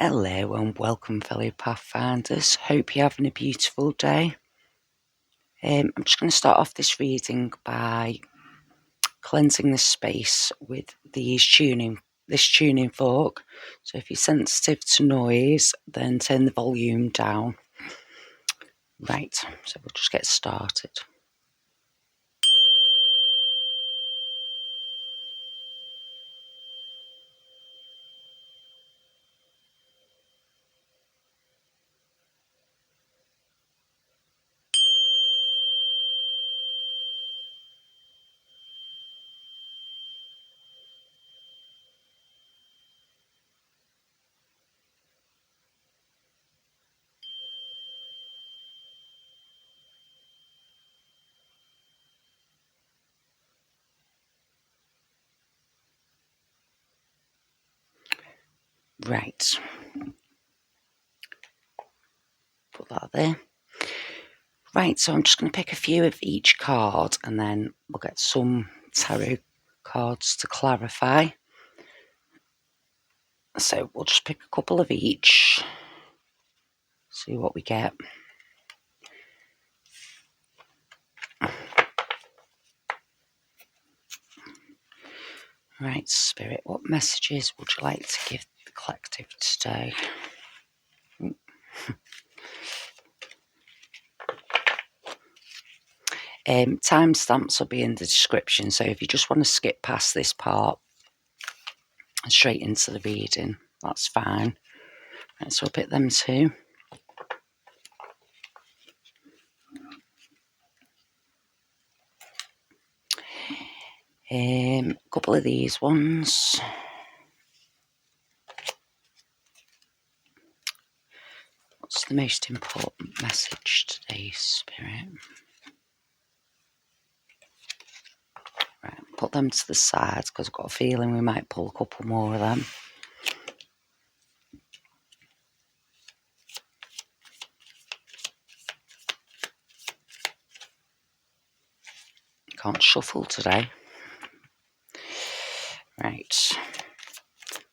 Hello and welcome, fellow Pathfinders. Hope you're having a beautiful day. I'm just going to start off this reading by cleansing the space with this tuning fork. So if you're sensitive to noise, then turn the volume down. Right, so we'll just get started. Right, put that there. Right, so I'm just going to pick a few of each card and then we'll get some tarot cards to clarify. So we'll just pick a couple of each, see what we get. Right, Spirit, what messages would you like to give the collective today? Timestamps will be in the description, so if you just want to skip past this part and straight into the reading, that's fine. Right, so I'll pick them too. A couple of these ones. What's the most important message today, Spirit? Right, put them to the side because I've got a feeling we might pull a couple more of them. Can't shuffle today. Right.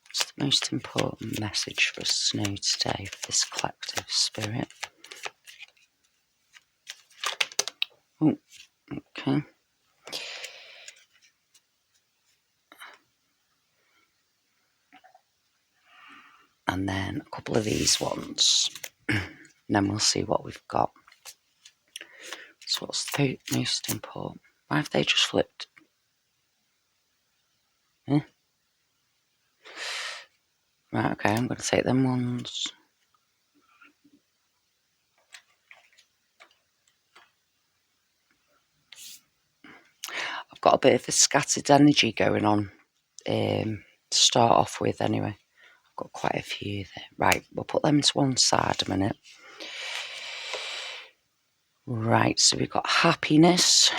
What's the most important message for us to know today for this collective, Spirit? Oh, okay. And then a couple of these ones. And then we'll see what we've got. So what's the most important? Why have they just flipped? Huh? Right, okay, I'm going to take them ones. I've got a bit of a scattered energy going on to start off with anyway. I've got quite a few there. Right, we'll put them to one side a minute. Right, so we've got happiness.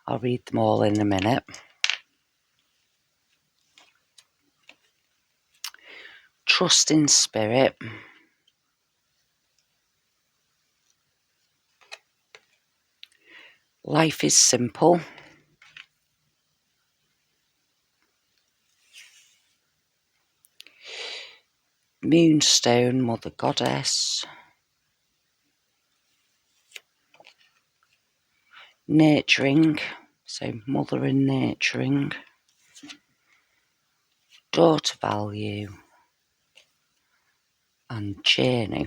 I'll read them all in a minute. Trust in Spirit. Life is simple. Moonstone, Mother Goddess. Nurturing, so mother and nurturing. Daughter value. And journey.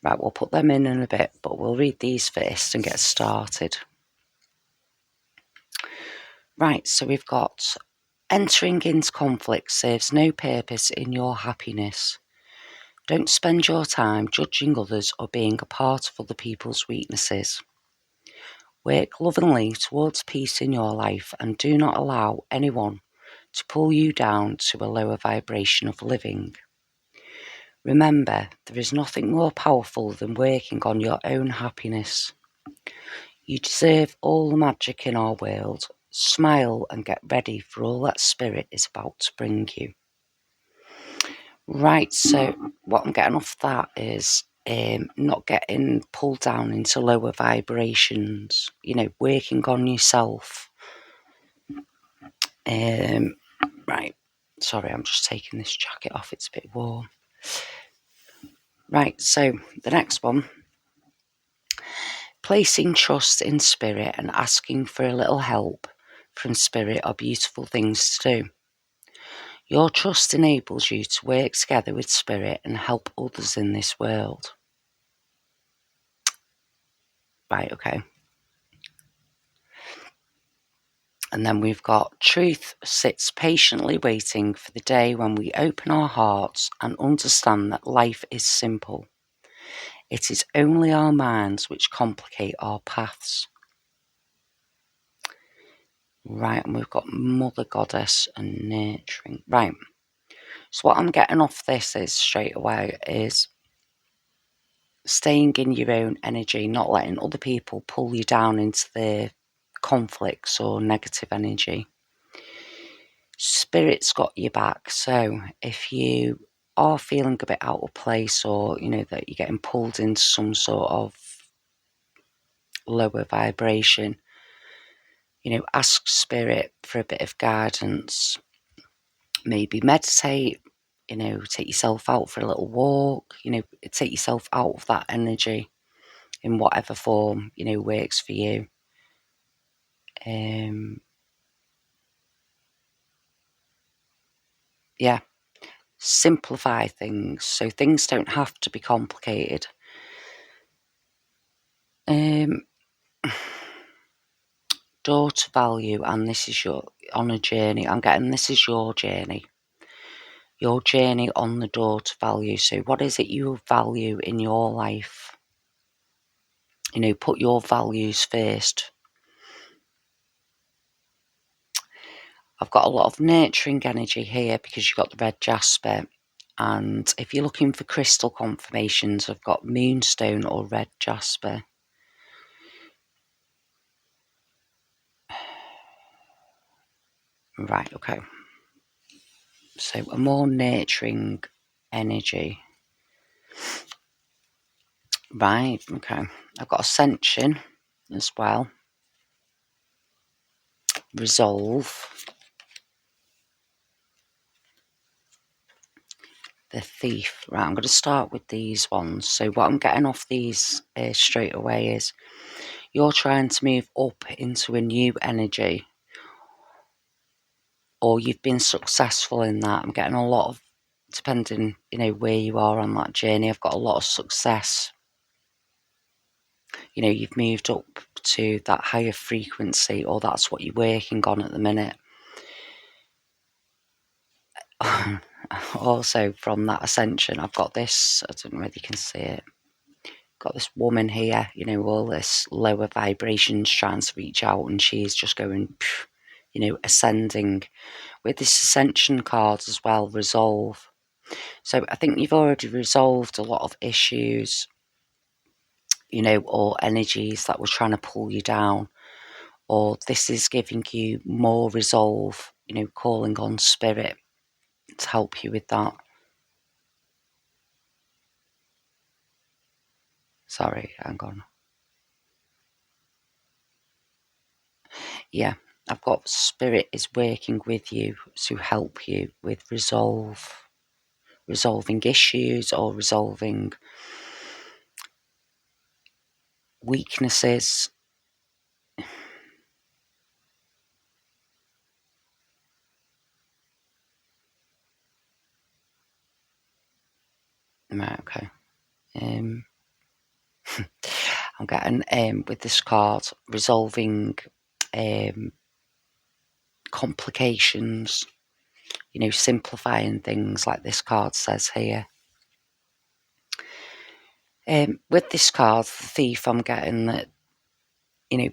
Right, we'll put them in a bit, but we'll read these first and get started. Right, so we've got entering into conflict serves no purpose in your happiness. Don't spend your time judging others or being a part of other people's weaknesses. Work lovingly towards peace in your life and do not allow anyone to pull you down to a lower vibration of living. Remember, there is nothing more powerful than working on your own happiness. You deserve all the magic in our world. Smile and get ready for all that Spirit is about to bring you. Right, so what I'm getting off that is not getting pulled down into lower vibrations, working on yourself. Right, Sorry, I'm just taking this jacket off. It's a bit warm. Right, so the next one. Placing trust in spirit and asking for a little help from spirit are beautiful things to do. Your trust enables you to work together with spirit and help others in this world. Right, okay. And then we've got truth sits patiently waiting for the day when we open our hearts and understand that life is simple. It is only our minds which complicate our paths. Right, and we've got Mother Goddess and nurturing. Right, so what I'm getting off this is straight away is staying in your own energy, not letting other people pull you down into their conflicts or negative energy. Spirit's got your back, so if you are feeling a bit out of place, or that you're getting pulled into some sort of lower vibration, ask spirit for a bit of guidance. Maybe meditate, take yourself out for a little walk, take yourself out of that energy in whatever form works for you. Yeah, simplify things so things don't have to be complicated. Daughter value, and this is your on a journey. I'm getting this is your journey on the daughter value. So what is it you value in your life? Put your values first. I've got a lot of nurturing energy here because you've got the red jasper. And if you're looking for crystal confirmations, I've got moonstone or red jasper. Right, okay. So a more nurturing energy. Right, okay. I've got ascension as well. Resolve. The thief. Right, I'm going to start with these ones. So what I'm getting off these straight away is you're trying to move up into a new energy, or you've been successful in that. I'm getting a lot of, depending, where you are on that journey, I've got a lot of success. You've moved up to that higher frequency, or that's what you're working on at the minute. Also, from that ascension, I've got this, I don't know whether you can see it, got this woman here, all this lower vibrations trying to reach out, and she's just going, ascending. With this ascension card as well, resolve. So I think you've already resolved a lot of issues, or energies that were trying to pull you down, or this is giving you more resolve, calling on spirit to help you with that. Sorry, hang on. Yeah, I've got spirit is working with you to help you with resolving issues, or resolving weaknesses. Right, okay. I'm getting with this card resolving complications, simplifying things, like this card says here. With this card, the thief, I'm getting that,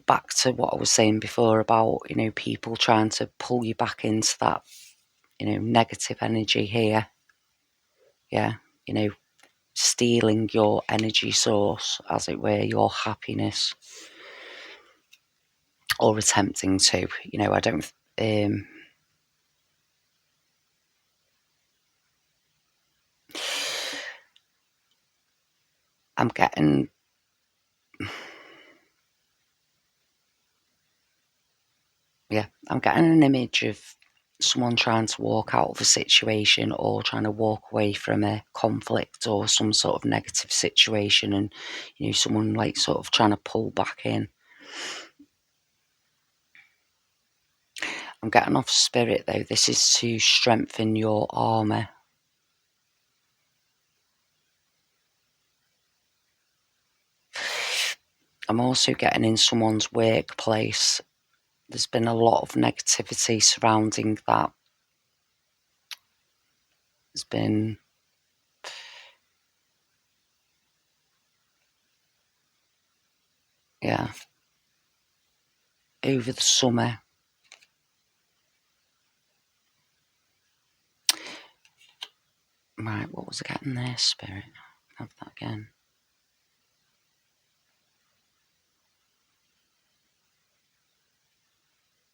back to what I was saying before about, people trying to pull you back into that, negative energy here. Yeah, stealing your energy source, as it were, your happiness, or attempting to. I don't. I'm getting. Yeah, I'm getting an image of someone trying to walk out of a situation or trying to walk away from a conflict or some sort of negative situation, and someone like sort of trying to pull back in. I'm getting off Spirit though. This is to strengthen your armour. I'm also getting in someone's workplace. There's been a lot of negativity surrounding that. There's been over the summer. Right, what was I getting there, Spirit? Have that again.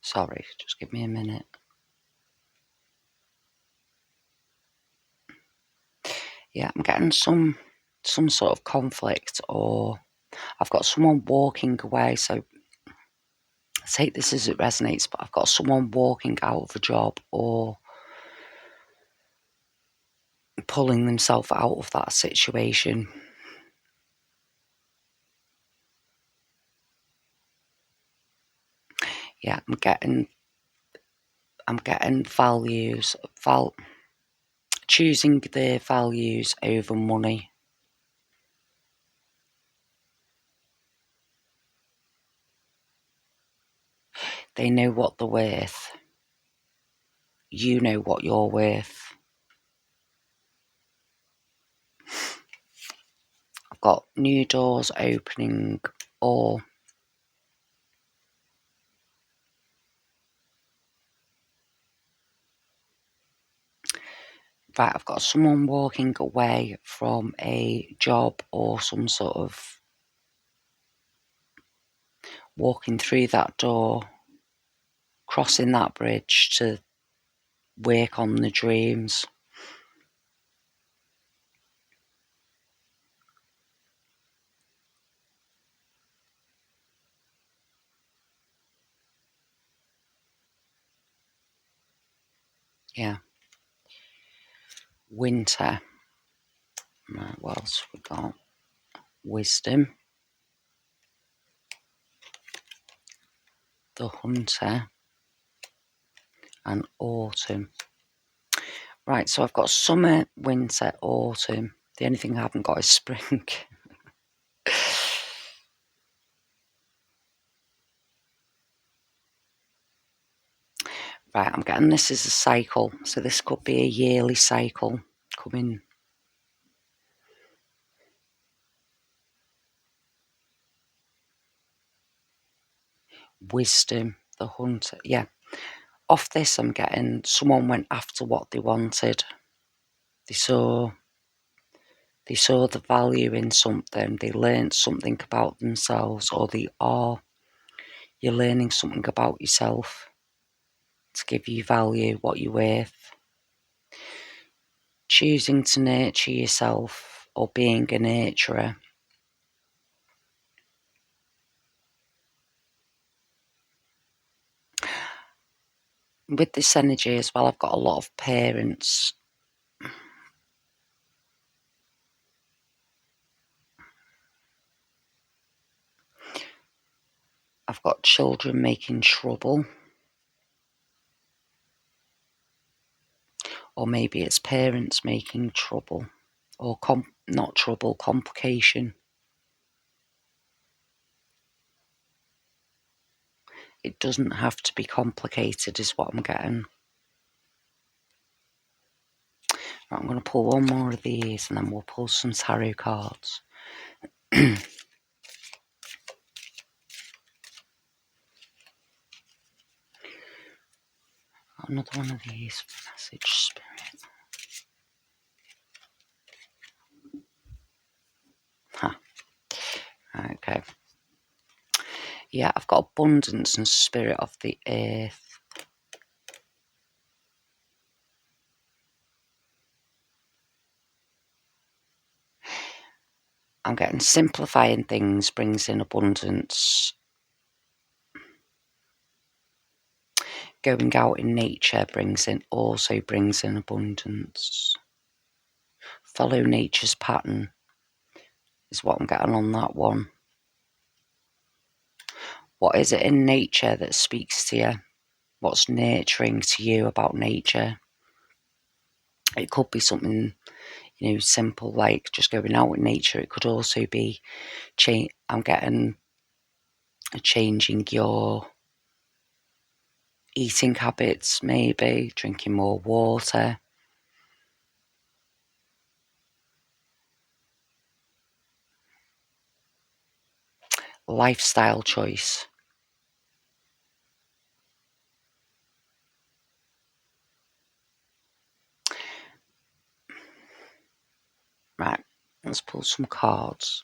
Sorry, just give me a minute. Yeah, I'm getting some sort of conflict, or I've got someone walking away. So take this as it resonates, but I've got someone walking out of a job or pulling themselves out of that situation. Yeah, I'm getting values, choosing their values over money. They know what they're worth. You know what you're worth. I've got new doors opening, or right, I've got someone walking away from a job or some sort of walking through that door, crossing that bridge to work on the dreams. Yeah. Winter. Right, what else have we got? Wisdom. The Hunter. And autumn. Right, so I've got summer, winter, autumn. The only thing I haven't got is spring. Right, I'm getting this as a cycle. So this could be a yearly cycle coming. Wisdom, the Hunter. Yeah. Off this, I'm getting someone went after what they wanted. They saw the value in something. They learned something about themselves, or you're learning something about yourself to give you value, what you're worth. Choosing to nurture yourself or being a nurturer. With this energy as well, I've got a lot of parents. I've got children making trouble. Or maybe it's parents making trouble. Or not trouble, complication. It doesn't have to be complicated is what I'm getting. Right, I'm going to pull one more of these and then we'll pull some tarot cards. Another one of these for message, Spirit. Huh. Okay. Yeah, I've got abundance and spirit of the earth. I'm getting simplifying things brings in abundance. going out in nature also brings in abundance. Follow nature's pattern is what I'm getting on that one. What is it in nature that speaks to you? What's nurturing to you about nature? It could be something, simple like just going out in nature. It could also be I'm getting a changing your eating habits, maybe drinking more water. Lifestyle choice. Right, let's pull some cards.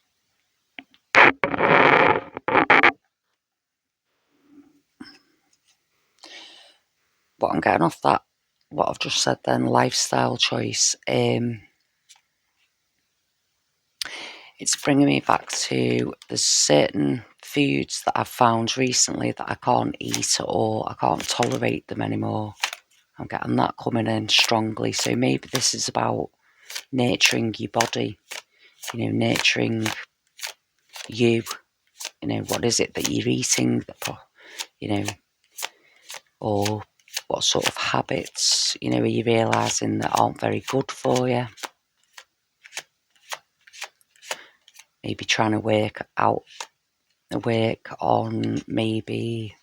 What I'm getting off that, what I've just said then, lifestyle choice. It's bringing me back to there's certain foods that I've found recently that I can't eat or I can't tolerate them anymore. I'm getting that coming in strongly. So maybe this is about nurturing your body, nurturing you. What is it that you're eating, or what sort of habits, are you realising that aren't very good for you? Maybe trying to work on maybe,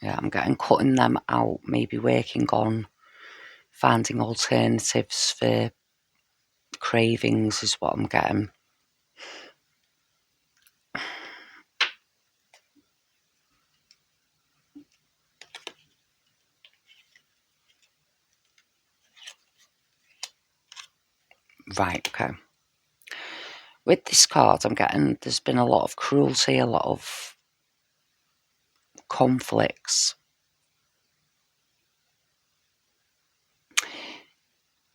I'm getting cutting them out, maybe working on finding alternatives for cravings is what I'm getting. Right, okay. With this card, I'm getting there's been a lot of cruelty, a lot of conflicts.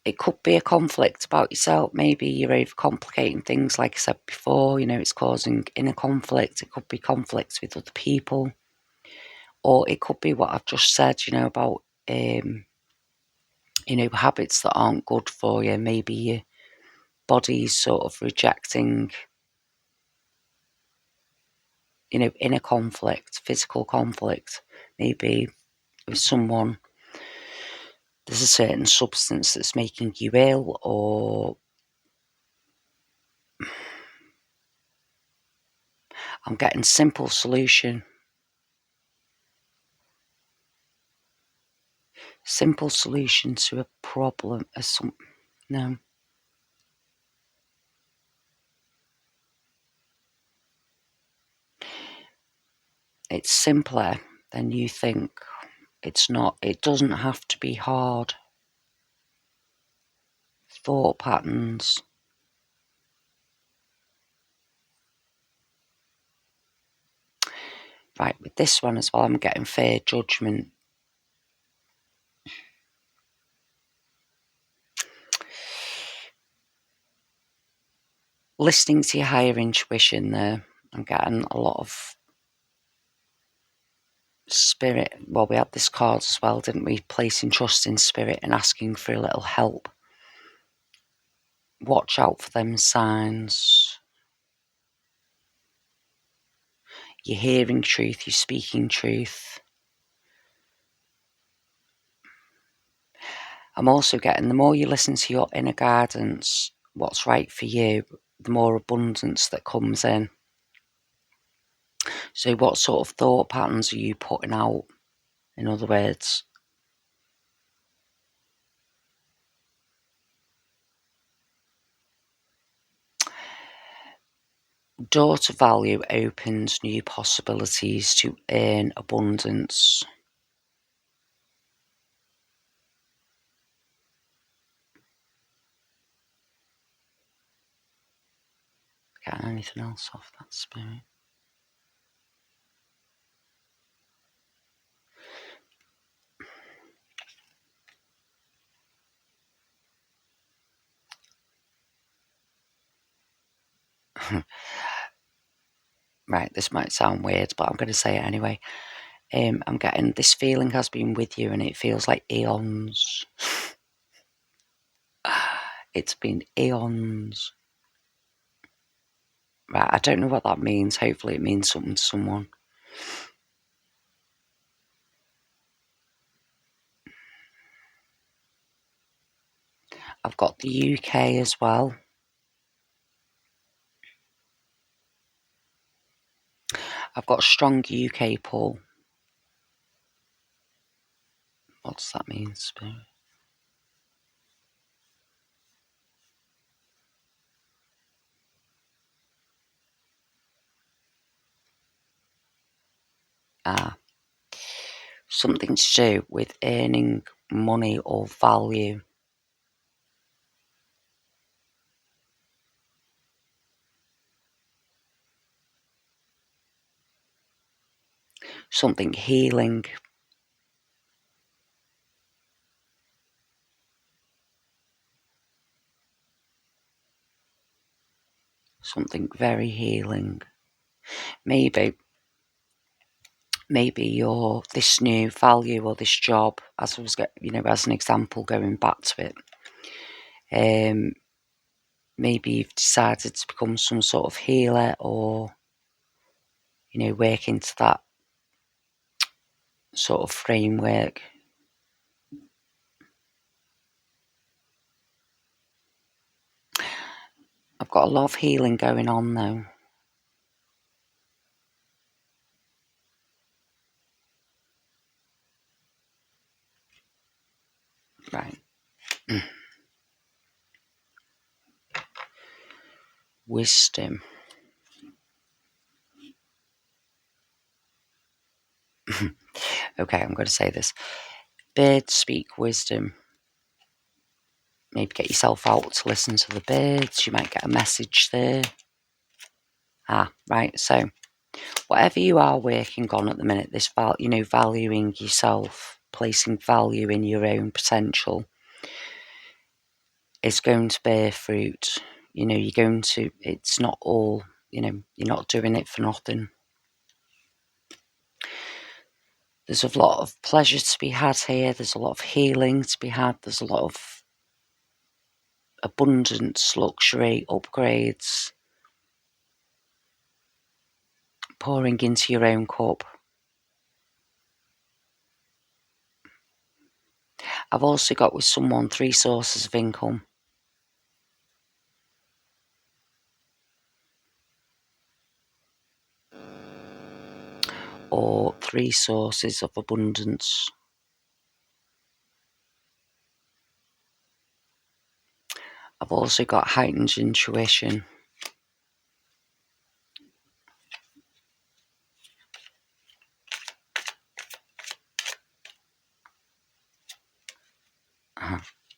It could be a conflict about yourself. Maybe you're overcomplicating things, like I said before, it's causing inner conflict. It could be conflicts with other people. Or it could be what I've just said, about, habits that aren't good for you. Maybe your body's sort of rejecting, inner conflict, physical conflict. Maybe with someone, there's a certain substance that's making you ill, or I'm getting simple solution to a problem. No, it's simpler than you think. It's not. It doesn't have to be hard. Thought patterns. Right, with this one as well, I'm getting fair judgment. Listening to your higher intuition there. I'm getting a lot of spirit. Well, we had this card as well, didn't we? Placing trust in spirit and asking for a little help. Watch out for them signs. You're hearing truth, you're speaking truth. I'm also getting the more you listen to your inner guidance, what's right for you, the more abundance that comes in. So what sort of thought patterns are you putting out? In other words, door to value opens new possibilities to earn abundance. Get anything else off that spirit? Right, this might sound weird, but I'm going to say it anyway. I'm getting this feeling has been with you and it feels like eons. It's been eons. Right, I don't know what that means. Hopefully it means something to someone. I've got the UK as well. I've got a strong UK pull. What does that mean, Spirit? Something to do with earning money or value. Something healing. Something very healing. Maybe you're this new value or this job, as I was, as an example, going back to it. Maybe you've decided to become some sort of healer, or work into that sort of framework. I've got a lot of healing going on though. Right. Wisdom. Okay, I'm going to say this. Birds speak wisdom. Maybe get yourself out to listen to the birds. You might get a message there. Right. So whatever you are working on at the minute, this valuing yourself, placing value in your own potential, is going to bear fruit. It's not all, you're not doing it for nothing. There's a lot of pleasure to be had here. There's a lot of healing to be had. There's a lot of abundance, luxury, upgrades, pouring into your own cup. I've also got with someone 3 sources of income. Or 3 sources of abundance. I've also got heightened intuition.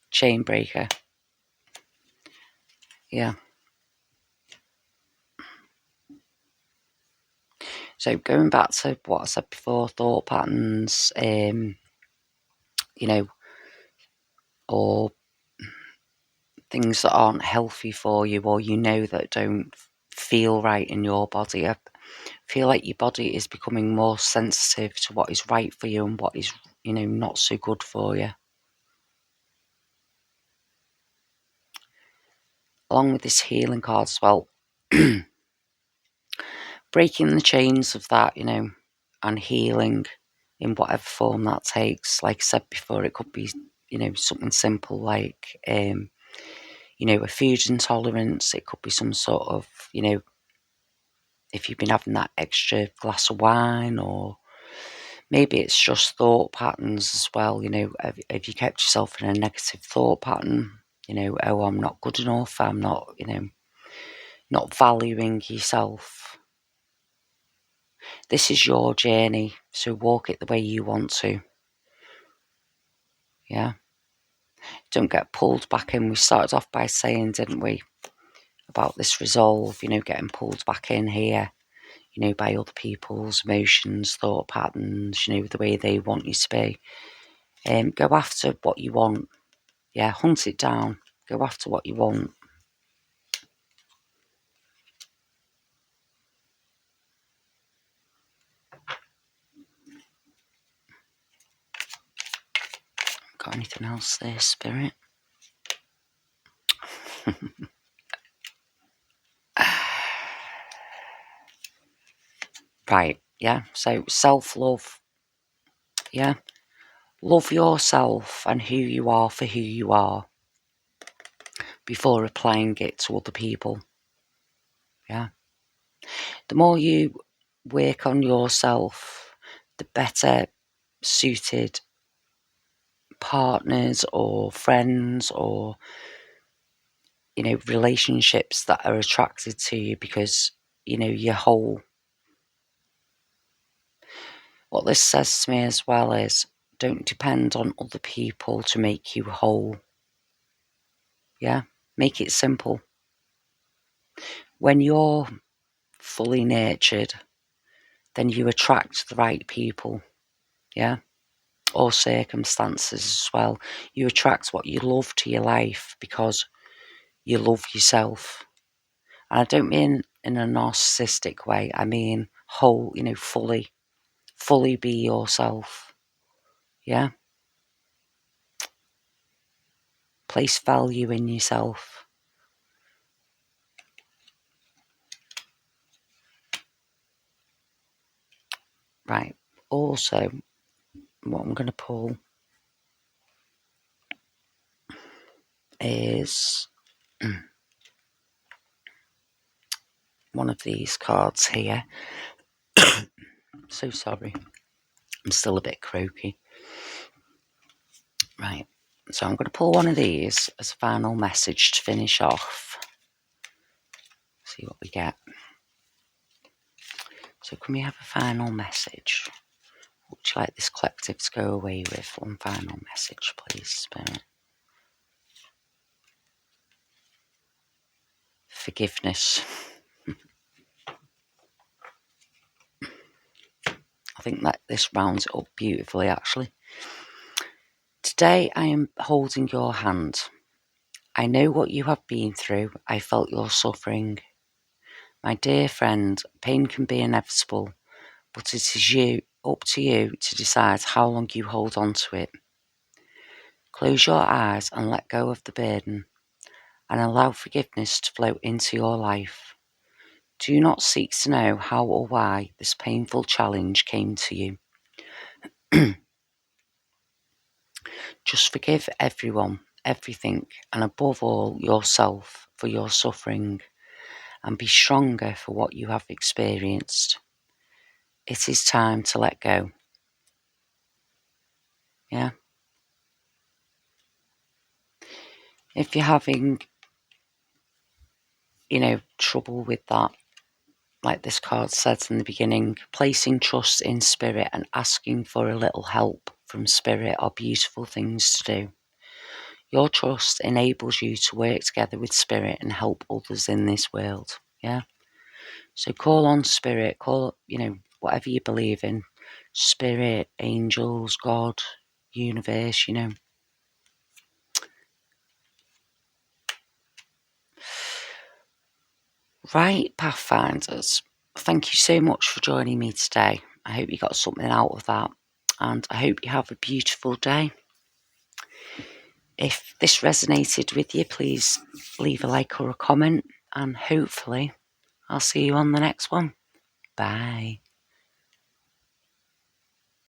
Chain breaker. Yeah. So going back to what I said before, thought patterns, or things that aren't healthy for you, or that don't feel right in your body. I feel like your body is becoming more sensitive to what is right for you and what is, not so good for you. Along with this healing card as well, breaking the chains of that, and healing in whatever form that takes. Like I said before, it could be, something simple like, a food intolerance. It could be some sort of, if you've been having that extra glass of wine, or maybe it's just thought patterns as well. Have you kept yourself in a negative thought pattern? Oh, I'm not good enough. I'm not, not valuing yourself. This is your journey, so walk it the way you want to. Yeah. Don't get pulled back in. We started off by saying, didn't we, about this resolve, getting pulled back in here, by other people's emotions, thought patterns, the way they want you to be. Go after what you want. Yeah, hunt it down. Go after what you want. anything else there, Spirit? Right, yeah. So self-love, yeah. Love yourself and who you are for who you are before applying it to other people. Yeah. The more you work on yourself, the better suited partners or friends or, you know, relationships that are attracted to you, because, you know, you're whole. What this says to me as well is, don't depend on other people to make you whole. Yeah, make it simple. When you're fully nurtured, then you attract the right people. Yeah, or circumstances as well. You attract what you love to your life because you love yourself. And I don't mean in a narcissistic way. I mean whole, you know, fully be yourself. Yeah. Place value in yourself. Right. Also, what I'm going to pull is one of these cards here. So sorry. I'm still a bit croaky. Right. So I'm going to pull one of these as a final message to finish off. See what we get. So can we have a final message? Would you like this collective to go away with? One final message, please, Spirit. Forgiveness. I think that this rounds it up beautifully, actually. Today I am holding your hand. I know what you have been through. I felt your suffering. My dear friend, pain can be inevitable, but it is up to you to decide how long you hold on to it. Close your eyes and let go of the burden, and allow forgiveness to flow into your life. Do not seek to know how or why this painful challenge came to you. Just forgive everyone, everything, and above all yourself for your suffering, and be stronger for what you have experienced. It is time to let go. Yeah. If you're having, you know, trouble with that, like this card says in the beginning, placing trust in spirit and asking for a little help from spirit are beautiful things to do. Your trust enables you to work together with spirit and help others in this world. Yeah. So call on spirit, call, you know, whatever you believe in, spirit, angels, God, universe, you know. Right, Pathfinders, thank you so much for joining me today. I hope you got something out of that, and I hope you have a beautiful day. If this resonated with you, please leave a like or a comment, and hopefully I'll see you on the next one. Bye.